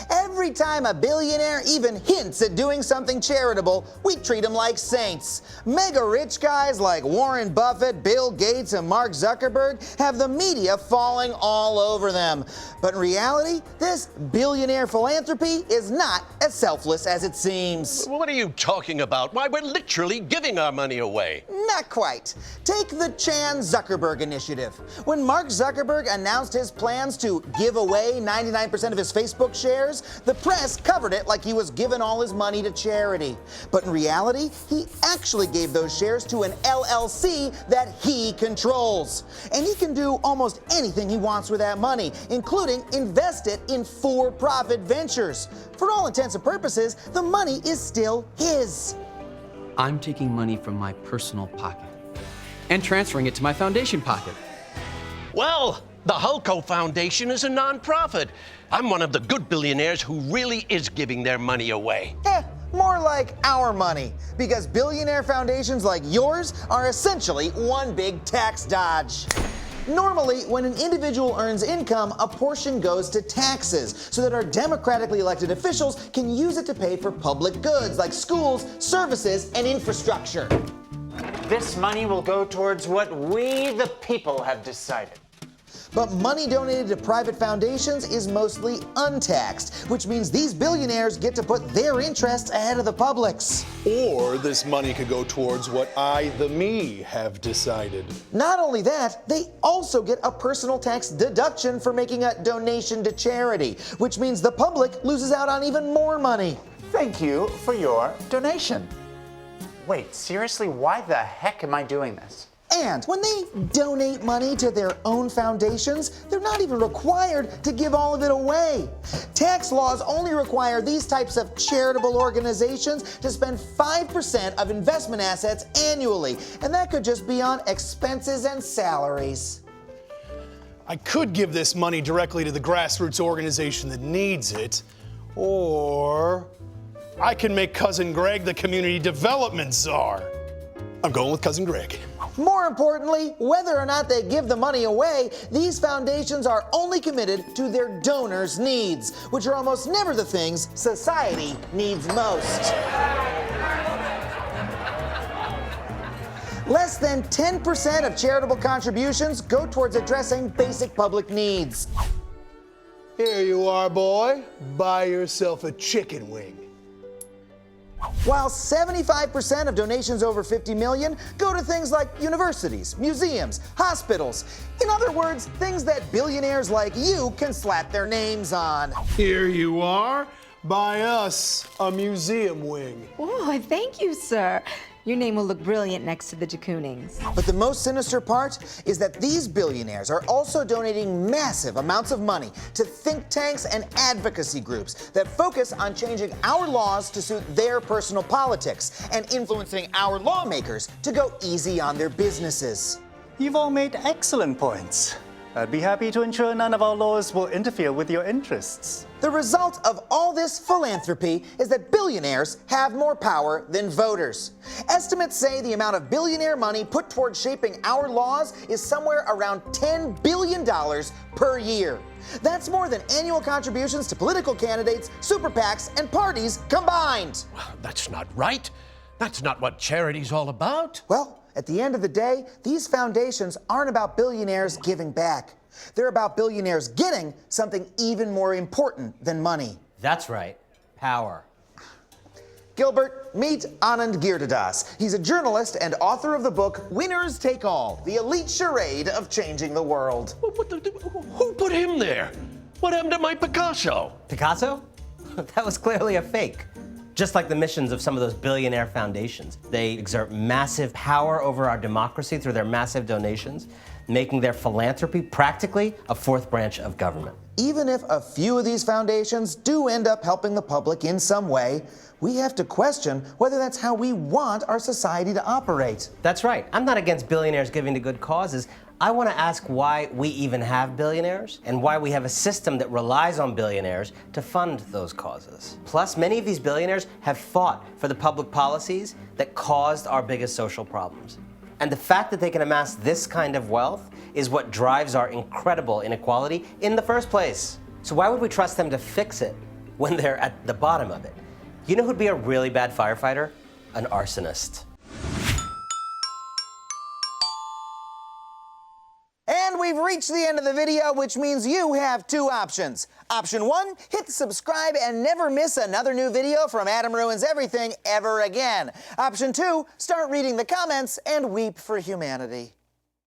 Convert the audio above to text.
Every time a billionaire even hints at doing something charitable, we treat them like saints. Mega rich guys like Warren Buffett, Bill Gates, and Mark Zuckerberg have the media falling all over them. But in reality, this billionaire philanthropy is not as selfless as it seems. What are you talking about? Why, we're literally giving our money away. Not quite. Take the Chan Zuckerberg initiative. When Mark Zuckerberg announced his plans to give away 99% of his Facebook shares, the press covered it like he was giving all his money to charity. But in reality, he actually gave those shares to an LLC that he controls. And he can do almost anything he wants with that money, including invest it in for-profit ventures. For all intents and purposes, the money is still his. I'm taking money from my personal pocket and transferring it to my foundation pocket. Well, the Hulko Foundation is a nonprofit. I'm one of the good billionaires who really is giving their money away. More like our money, because billionaire foundations like yours are essentially one big tax dodge. Normally, when an individual earns income, a portion goes to taxes so that our democratically elected officials can use it to pay for public goods like schools, services, and infrastructure. This money will go towards what we, the people, have decided. But money donated to private foundations is mostly untaxed, which means these billionaires get to put their interests ahead of the public's. Or this money could go towards what I, the me, have decided. Not only that, they also get a personal tax deduction for making a donation to charity, which means the public loses out on even more money. Thank you for your donation. Wait, seriously, why the heck am I doing this? And when they donate money to their own foundations, they're not even required to give all of it away. Tax laws only require these types of charitable organizations to spend 5% of investment assets annually, and that could just be on expenses and salaries. I could give this money directly to the grassroots organization that needs it, or I can make Cousin Greg the community development czar. I'm going with Cousin Greg. More importantly, whether or not they give the money away, these foundations are only committed to their donors' needs, which are almost never the things society needs most. Less than 10% of charitable contributions go towards addressing basic public needs. Here you are, boy. Buy yourself a chicken wing. While 75% of donations over $50 million go to things like universities, museums, hospitals. In other words, things that billionaires like you can slap their names on. Here you are. Buy us a museum wing. Oh, thank you, sir. Your name will look brilliant next to the de Koonings. But the most sinister part is that these billionaires are also donating massive amounts of money to think tanks and advocacy groups that focus on changing our laws to suit their personal politics and influencing our lawmakers to go easy on their businesses. You've all made excellent points. I'd be happy to ensure none of our laws will interfere with your interests. The result of all this philanthropy is that billionaires have more power than voters. Estimates say the amount of billionaire money put towards shaping our laws is somewhere around $10 billion per year. That's more than annual contributions to political candidates, super PACs, and parties combined. Well, that's not right. That's not what charity's all about. Well, at the end of the day, these foundations aren't about billionaires giving back. They're about billionaires getting something even more important than money. That's right, power. Gilbert, meet Anand Giridharadas. He's a journalist and author of the book Winners Take All, the elite charade of changing the world. Who put him there? What happened to my Picasso? Picasso? That was clearly a fake. Just like the missions of some of those billionaire foundations. They exert massive power over our democracy through their massive donations, making their philanthropy practically a fourth branch of government. Even if a few of these foundations do end up helping the public in some way, we have to question whether that's how we want our society to operate. That's right. I'm not against billionaires giving to good causes. I want to ask why we even have billionaires and why we have a system that relies on billionaires to fund those causes. Plus, many of these billionaires have fought for the public policies that caused our biggest social problems. And the fact that they can amass this kind of wealth is what drives our incredible inequality in the first place. So why would we trust them to fix it when they're at the bottom of it. You know who'd be a really bad firefighter? An arsonist. And we've reached the end of the video, which means you have two options. Option 1, hit subscribe and never miss another new video from Adam Ruins Everything ever again. Option 2, start reading the comments and weep for humanity.